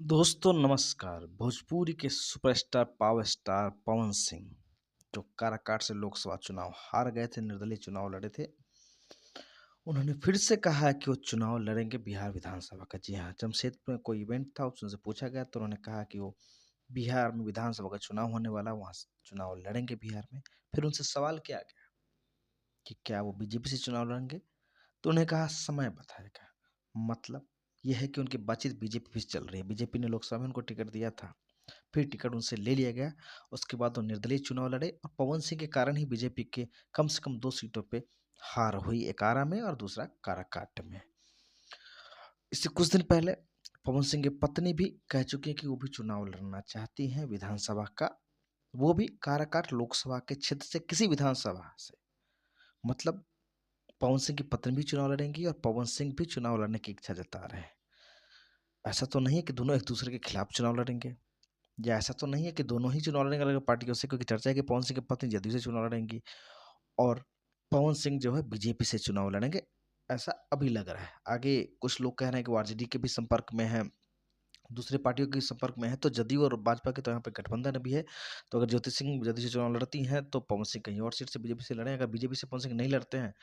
दोस्तों नमस्कार। भोजपुरी के superstar power star Pawan Singh जो काराकाट से लोकसभा चुनाव हार गए थे, निर्दलीय चुनाव लड़े थे। उन्होंने फिर से कहा है कि वो चुनाव लड़ेंगे बिहार विधानसभा का। जी हाँ, जमशेदपुर में कोई इवेंट था, उससे पूछा गया तो उन्होंने कहा कि वो बिहार में विधानसभा का चुनाव होने वाला, वहाँ चुनाव लड़ेंगे बिहार में। फिर उनसे सवाल किया गया कि क्या वो बीजेपी से चुनाव लड़ेंगे, तो उन्हें कहा समय बताएगा। मतलब यह है कि उनकी बातचीत बीजेपी से चल रही है। बीजेपी ने लोकसभा में उनको टिकट दिया था, फिर टिकट उनसे ले लिया गया। उसके बाद वो निर्दलीय चुनाव लड़े और पवन सिंह के कारण ही बीजेपी के कम से कम 2 सीटों पे हार हुई, एक आरा में और दूसरा काराकाट में। इससे कुछ दिन पहले पवन सिंह की पत्नी भी कह चुकी है कि वो भी चुनाव लड़ना चाहती हैं विधानसभा का, वो भी काराकाट लोकसभा के क्षेत्र से, किसी विधानसभा से। मतलब पवन सिंह की पत्नी भी चुनाव लड़ेंगी और पवन सिंह भी चुनाव लड़ने की इच्छा जता रहे हैं। ऐसा तो नहीं है कि दोनों एक दूसरे के खिलाफ चुनाव लड़ेंगे, या ऐसा तो नहीं है कि दोनों ही चुनाव लड़ेंगे अलग पार्टियों से, क्योंकि चर्चा है कि पवन सिंह की पत्नी जदयू से चुनाव लड़ेंगी और पवन सिंह जो है बीजेपी से चुनाव लड़ेंगे, ऐसा अभी लग रहा है। आगे कुछ लोग कह रहे हैं कि वो आरजेडी के भी संपर्क में है, दूसरे पार्टियों के संपर्क में है, तो जदयू और भाजपा के तो यहाँ पे गठबंधन भी है। तो अगर ज्योति सिंह जदयू से चुनाव लड़ती हैं तो पवन सिंह कहीं और सीट से बीजेपी से लड़े। अगर बीजेपी से पवन सिंह नहीं लड़ते हैं,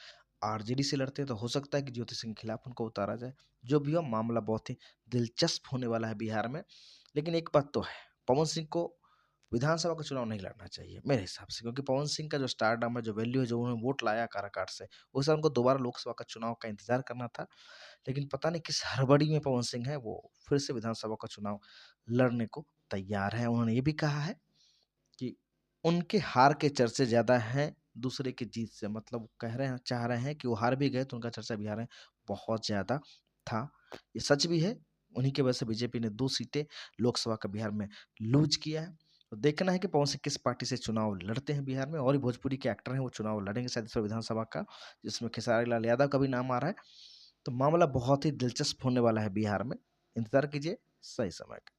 आरजेडी से लड़ते हैं, तो हो सकता है कि ज्योति सिंह के खिलाफ उनको उतारा जाए। जो भी हो, मामला बहुत ही दिलचस्प होने वाला है बिहार में। लेकिन एक बात तो है, पवन सिंह को विधानसभा का चुनाव नहीं लड़ना चाहिए मेरे हिसाब से, क्योंकि पवन सिंह का जो स्टारडम है, जो वैल्यू है, जो उन्होंने वोट लाया काराकाट से, उस उनको दोबारा लोकसभा का चुनाव का इंतजार करना था। लेकिन पता नहीं किस हड़बड़ी में पवन सिंह है, वो फिर से विधानसभा का चुनाव लड़ने को तैयार है। उन्होंने ये भी कहा है कि उनके हार के चर्चे ज़्यादा हैं दूसरे की जीत से। मतलब वो कह रहे हैं, चाह रहे हैं कि वो हार भी गए तो उनका चर्चा बिहार में बहुत ज़्यादा था। ये सच भी है। उन्हीं की वजह से बीजेपी ने 2 सीटें लोकसभा का बिहार में लूज़ किया है। तो देखना है कि पवन सिंह किस पार्टी से चुनाव लड़ते हैं बिहार में। और भी भोजपुरी के एक्टर हैं, वो चुनाव लड़ेंगे शायद इस बार विधानसभा का, जिसमें खेसारी लाल यादव का भी नाम आ रहा है। तो मामला बहुत ही दिलचस्प होने वाला है बिहार में। इंतज़ार कीजिए सही समय का।